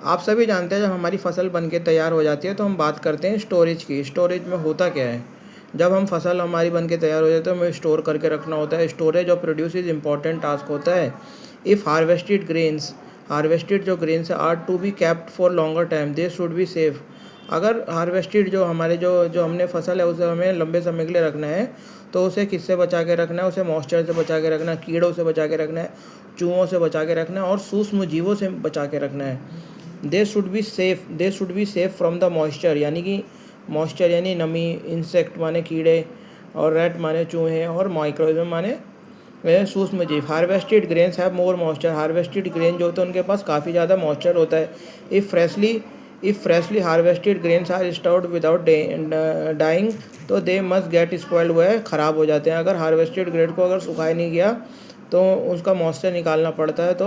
आप सभी जानते हैं जब हमारी फसल बन के तैयार हो जाती है तो हम बात करते हैं स्टोरेज की। स्टोरेज में होता क्या है, जब हम फसल हमारी बन के तैयार हो जाती है तो हमें स्टोर करके रखना होता है। Storage of produce is important task होता है। इफ़ हार्वेस्टेड जो grains are to be kept for longer time they should be safe. अगर हार्वेस्टेड जो हमारे जो हमने फसल है उसे हमें लंबे समय के लिए रखना है तो उसे किससे बचा के रखना है, उसे मॉइस्चर से बचा के रखना है, कीड़ों से बचा के रखना है, चूहों से बचा के रखना है और सूक्ष्म जीवों से बचा के रखना है। दे should be safe from the moisture, यानी कि मॉइस्चर यानी नमी, इंसेक्ट माने कीड़े और रेट माने चूहे और माइक्रोइज्म माने सूक्ष्म जीव। Harvested grains have more moisture. Harvested grain जो होते हैं उनके पास काफ़ी ज़्यादा मॉइस्चर होता है। If freshly harvested grains are stored without drying तो दे मस्ट गेट स्पॉइल्ड, वह ख़राब हो जाते हैं। अगर हार्वेस्टेड ग्रेन को अगर सुखाया नहीं गया तो उसका मॉइस्चर निकालना पड़ता है तो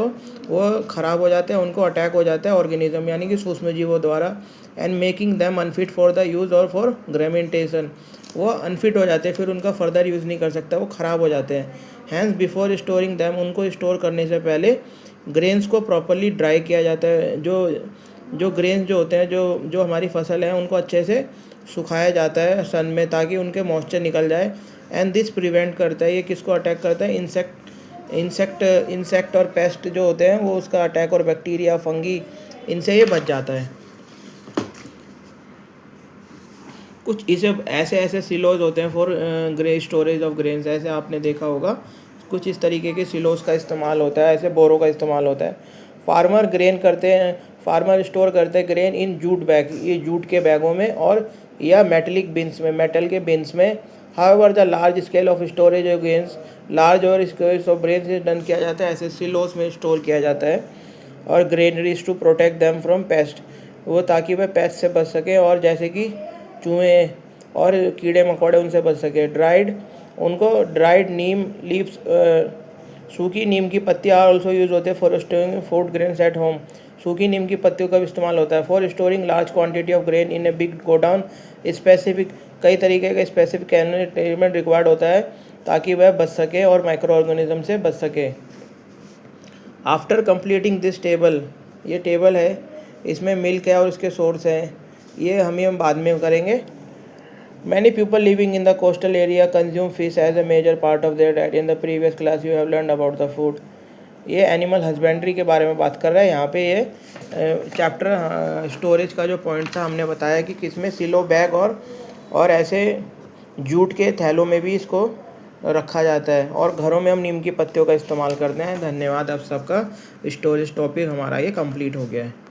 वो ख़राब हो जाते हैं, उनको अटैक हो जाता है ऑर्गेनिज्म यानी कि सूक्ष्म जीवों द्वारा। And making them unfit for the use और फॉर ग्रेमेंटेशन, वो अनफिट हो जाते हैं, फिर उनका फर्दर यूज़ नहीं कर सकता, वो ख़राब हो जाते हैं। हैंस बिफोर स्टोरिंग दैम, उनको स्टोर करने से पहले ग्रेन्स को प्रॉपरली ड्राई किया जाता है। जो ग्रेन्स जो होते हैं जो हमारी फसल है उनको अच्छे से सुखाया जाता है सन में ताकि उनके मॉइस्चर निकल जाए। एंड दिस प्रिवेंट करता है, ये किसको अटैक करता है, इंसेक्ट और पेस्ट जो होते हैं वो उसका अटैक, और बैक्टीरिया फंगी, इनसे ये बच जाता है। कुछ इसे ऐसे सिलोज होते हैं for grey storage of grains, ऐसे आपने देखा होगा कुछ इस तरीके के सिलोज का इस्तेमाल होता है, ऐसे बोरों का इस्तेमाल होता है। फार्मर स्टोर करते हैं ग्रेन इन जूट बैग, ये जूट के बैगों में और या मेटलिक बिन्स में, मेटल के बिन्स में। However the large scale of storage of grains, large और स्केल ऑफ ग्रेन से डन किया जाता है, ऐसे सिलोस में स्टोर किया जाता है। और granaries to protect them from pest, वो ताकि वह पेस्ट से बच सके और जैसे कि चूहे और कीड़े मकोड़े उनसे बच सके। ड्राइड नीम लीव्स, सूखी नीम की पत्तियाँ ऑल्सो यूज़ होते हैं for storing food grains at home. सूखी नीम की पत्तियों का भी इस्तेमाल होता है for storing large quantity of grain in a big godown. Specific, कई तरीके का स्पेसिफिक ट्रीटमेंट रिक्वायर्ड होता है ताकि वह बच सके और माइक्रो ऑर्गेनिज्म से बच सके। आफ्टर कंप्लीटिंग दिस टेबल, ये टेबल है, इसमें मिल्क है और इसके सोर्स हैं, ये हम बाद में करेंगे। Many people living in the coastal area consume fish as a major part of their diet. In the previous class you have learned about the food. ये एनिमल हस्बेंड्री के बारे में बात कर रहा है यहाँ पे। ये चैप्टर स्टोरेज का जो पॉइंट था हमने बताया कि किसमें सिलो बैग और ऐसे जूट के थैलों में भी इसको रखा जाता है, और घरों में हम नीम की पत्तियों का इस्तेमाल करते हैं। धन्यवाद आप सबका। स्टोरेज टॉपिक हमारा ये कंप्लीट हो गया है।